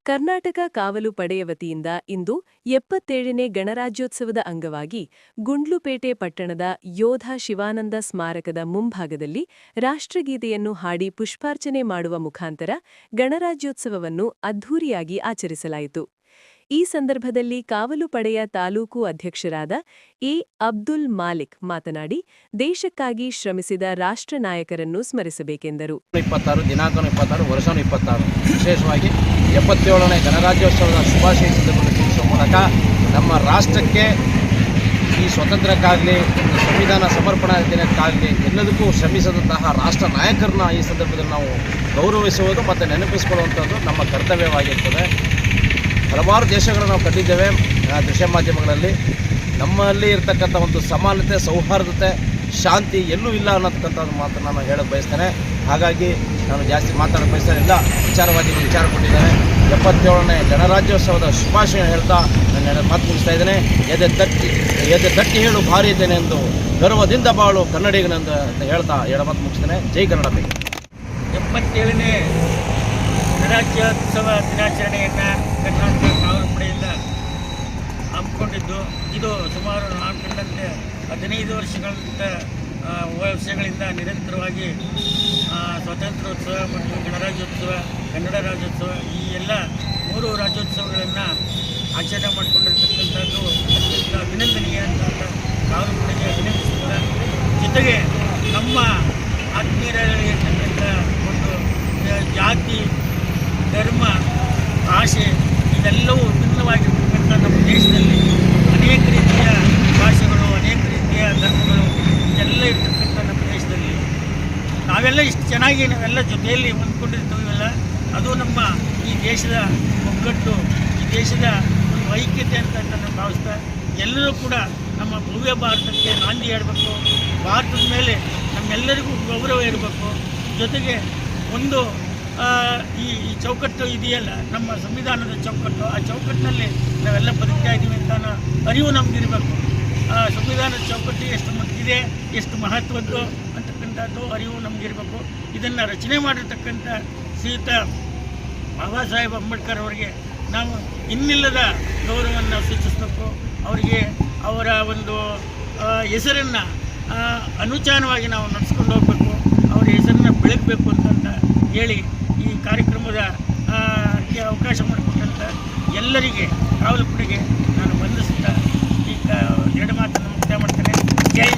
ಕರ್ನಾಟಕ ಕಾವಲು ಪಡೆಯ ವತಿಯಿಂದ ಇಂದು 77ನೇ ಗಣರಾಜ್ಯೋತ್ಸವದ ಅಂಗವಾಗಿ ಗುಂಡ್ಲುಪೇಟೆ ಪಟ್ಟಣದ ಯೋಧ ಶಿವಾನಂದ ಸ್ಮಾರಕದ ಮುಂಭಾಗದಲ್ಲಿ ರಾಷ್ಟ್ರಗೀತೆಯನ್ನು ಹಾಡಿ ಪುಷ್ಪಾರ್ಚನೆ ಮಾಡುವ ಮುಖಾಂತರ ಗಣರಾಜ್ಯೋತ್ಸವವನ್ನು ಅದ್ಧೂರಿಯಾಗಿ ಆಚರಿಸಲಾಯಿತು. ಈ ಸಂದರ್ಭದಲ್ಲಿ ಕಾವಲು ಪಡೆಯ ತಾಲೂಕು ಅಧ್ಯಕ್ಷರಾದ ಎ. ಅಬ್ದುಲ್ ಮಾಲಿಕ್ ಮಾತನಾಡಿ, ದೇಶಕ್ಕಾಗಿ ಶ್ರಮಿಸಿದ ರಾಷ್ಟ್ರ ನಾಯಕರನ್ನು ಸ್ಮರಿಸಬೇಕೆಂದರು. 26 ದಿನಾಂಕ 26 ವರ್ಷ 26 ವಿಶೇಷವಾಗಿ 77ನೇ ಗಣರಾಜ್ಯೋತ್ಸವದ ಶುಭಾಶಯ ತಿಳಿಸುವ ಮೂಲಕ ನಮ್ಮ ರಾಷ್ಟ್ರಕ್ಕೆ ಈ ಸ್ವತಂತ್ರಕ್ಕಾಗಲಿ ಸಂವಿಧಾನ ಸಮರ್ಪಣಾ ದಿನಕ್ಕಾಗಲಿ ಎಲ್ಲದಕ್ಕೂ ಶ್ರಮಿಸಿದಂತಹ ರಾಷ್ಟ್ರ ನಾಯಕರನ್ನ ಈ ಸಂದರ್ಭದಲ್ಲಿ ನಾವು ಗೌರವಿಸುವುದು ಮತ್ತು ನೆನಪಿಸಿಕೊಳ್ಳುವಂಥದ್ದು ನಮ್ಮ ಕರ್ತವ್ಯವಾಗಿರ್ತದೆ. ಹಲವಾರು ದೇಶಗಳನ್ನು ನಾವು ಕಂಡಿದ್ದೇವೆ ದೃಶ್ಯ ಮಾಧ್ಯಮಗಳಲ್ಲಿ. ನಮ್ಮಲ್ಲಿ ಇರತಕ್ಕಂಥ ಒಂದು ಸಮಾನತೆ, ಸೌಹಾರ್ದತೆ, ಶಾಂತಿ ಎಲ್ಲೂ ಇಲ್ಲ ಅನ್ನೋದಕ್ಕಂಥ ಮಾತನ್ನು ನಾನು ಹೇಳಕ್ಕೆ ಬಯಸ್ತೇನೆ. ಹಾಗಾಗಿ ನಾನು ಜಾಸ್ತಿ ಮಾತಾಡೋಕ್ಕೆ ಬಯಸ್ತಾನಿಲ್ಲ. ವಿಚಾರವಾದಿಗಳು ವಿಚಾರ ಕೊಟ್ಟಿದ್ದಾರೆ. 77ನೇ ಗಣರಾಜ್ಯೋತ್ಸವದ ಶುಭಾಶಯ ಹೇಳ್ತಾ ನಾನು ಮಾತು ಮುಗಿಸ್ತಾ ಇದ್ದೇನೆ. ಎದೆ ತಟ್ಟಿ ಹೇಳು ಭಾರಿ ಇದ್ದೇನೆ ಎಂದು ಗರ್ವದಿಂದ ಬಾಳು ಕನ್ನಡಿಗನೆಂದು ಅಂತ ಹೇಳ್ತಾ ಮಾತು ಮುಗಿಸ್ತೇನೆ. ಜೈ ಕನ್ನಡ. 77ನೇ ಗಣರಾಜ್ಯೋತ್ಸವ ದಿನಾಚರಣೆಯನ್ನು ಕರ್ನಾಟಕ ಕಾವಲು ಪಡೆಯಿಂದ ಹಮ್ಮಿಕೊಂಡಿದ್ದು, ಇದು ಸುಮಾರು ನಾನು ಕಂಡಂತೆ 15 ವರ್ಷಗಳಿಂದ ನಿರಂತರವಾಗಿ ಸ್ವಾತಂತ್ರ್ಯೋತ್ಸವ ಮತ್ತು ಗಣರಾಜ್ಯೋತ್ಸವ, ಕನ್ನಡ ರಾಜ್ಯೋತ್ಸವ ಈ ಎಲ್ಲ 3 ರಾಜ್ಯೋತ್ಸವಗಳನ್ನು ಆಚರಣೆ ಮಾಡಿಕೊಂಡಿರ್ತಕ್ಕಂಥದ್ದು ಅತ್ಯಂತ ಅಭಿನಂದನೀಯ ಅಂತ ಕಾವಲು ಪಡೆಗೆ ಅಭಿನಂದಿಸುತ್ತಾರೆ. ಜೊತೆಗೆ ನಮ್ಮ ಆತ್ಮೀಯರಲ್ಲಿರ್ತಕ್ಕಂಥ ಒಂದು ಜಾತಿ, ಧರ್ಮ, ಭಾಷೆ ಇದೆಲ್ಲವೂ ಭಿನ್ನವಾಗಿರ್ತಕ್ಕಂಥ ನಮ್ಮ ದೇಶದಲ್ಲಿ ಅನೇಕ ರೀತಿಯ ಭಾಷೆಗಳು, ಅನೇಕ ರೀತಿಯ ಧರ್ಮಗಳು ಇದೆಲ್ಲ ಇರ್ತಕ್ಕಂಥ ನಮ್ಮ ದೇಶದಲ್ಲಿ ನಾವೆಲ್ಲ ಇಷ್ಟು ಚೆನ್ನಾಗಿ ನಾವೆಲ್ಲ ಜೊತೆಯಲ್ಲಿ ಹೊಂದ್ಕೊಂಡಿರ್ತೀವಲ್ಲ, ಅದು ನಮ್ಮ ಈ ದೇಶದ ಒಗ್ಗಟ್ಟು, ಈ ದೇಶದ ಒಂದು ಐಕ್ಯತೆ ಅಂತ ನಾನು ಭಾವಿಸ್ತಾ, ಎಲ್ಲರೂ ಕೂಡ ನಮ್ಮ ಭವ್ಯ ಭಾರತಕ್ಕೆ ನಾಂದಿ ಹೇಳಬೇಕು. ಭಾರತದ ಮೇಲೆ ನಮ್ಮೆಲ್ಲರಿಗೂ ಗೌರವ ಇರಬೇಕು. ಜೊತೆಗೆ ಒಂದು ಈ ಚೌಕಟ್ಟು ಇದೆಯಲ್ಲ, ನಮ್ಮ ಸಂವಿಧಾನದ ಚೌಕಟ್ಟು, ಆ ಚೌಕಟ್ಟಿನಲ್ಲಿ ನಾವೆಲ್ಲ ಬದುಕ್ತಾ ಇದ್ದೀವಿ ಅಂತ ಅರಿವು ನಮಗಿರಬೇಕು. ಸಂವಿಧಾನದ ಚೌಕಟ್ಟು ಎಷ್ಟು ಮಟ್ಟಿದೆ, ಎಷ್ಟು ಮಹತ್ವದ್ದು ಅಂತಕ್ಕಂಥದ್ದು ಅರಿವು ನಮಗಿರಬೇಕು. ಇದನ್ನು ರಚನೆ ಮಾಡಿರ್ತಕ್ಕಂಥ ಶ್ರೀಯುತ ಬಾಬಾ ಸಾಹೇಬ್ ಅಂಬೇಡ್ಕರ್ ಅವರಿಗೆ ನಾವು ಇನ್ನಿಲ್ಲದ ಗೌರವವನ್ನು ಸೂಚಿಸಬೇಕು. ಅವರಿಗೆ ಅವರ ಒಂದು ಹೆಸರನ್ನು ಅನುಚಾನವಾಗಿ ನಾವು ನಡೆಸ್ಕೊಂಡು ಹೋಗಬೇಕು, ಅವರ ಹೆಸರನ್ನು ಬೆಳಗಬೇಕು ಅಂತ ಹೇಳಿ ಈ ಕಾರ್ಯಕ್ರಮದ ಅವಕಾಶ ಮಾಡಿಕೊಟ್ಟಂಥ ಎಲ್ಲರಿಗೆ ಕಾವಲು ಪಡೆಗೆ ನಾನು ವಂದಿಸುತ್ತಾ ಈ 2 ಮಾತನ್ನು ಮುಕ್ತಾಯ ಮಾಡ್ತೇನೆ. ಜೈ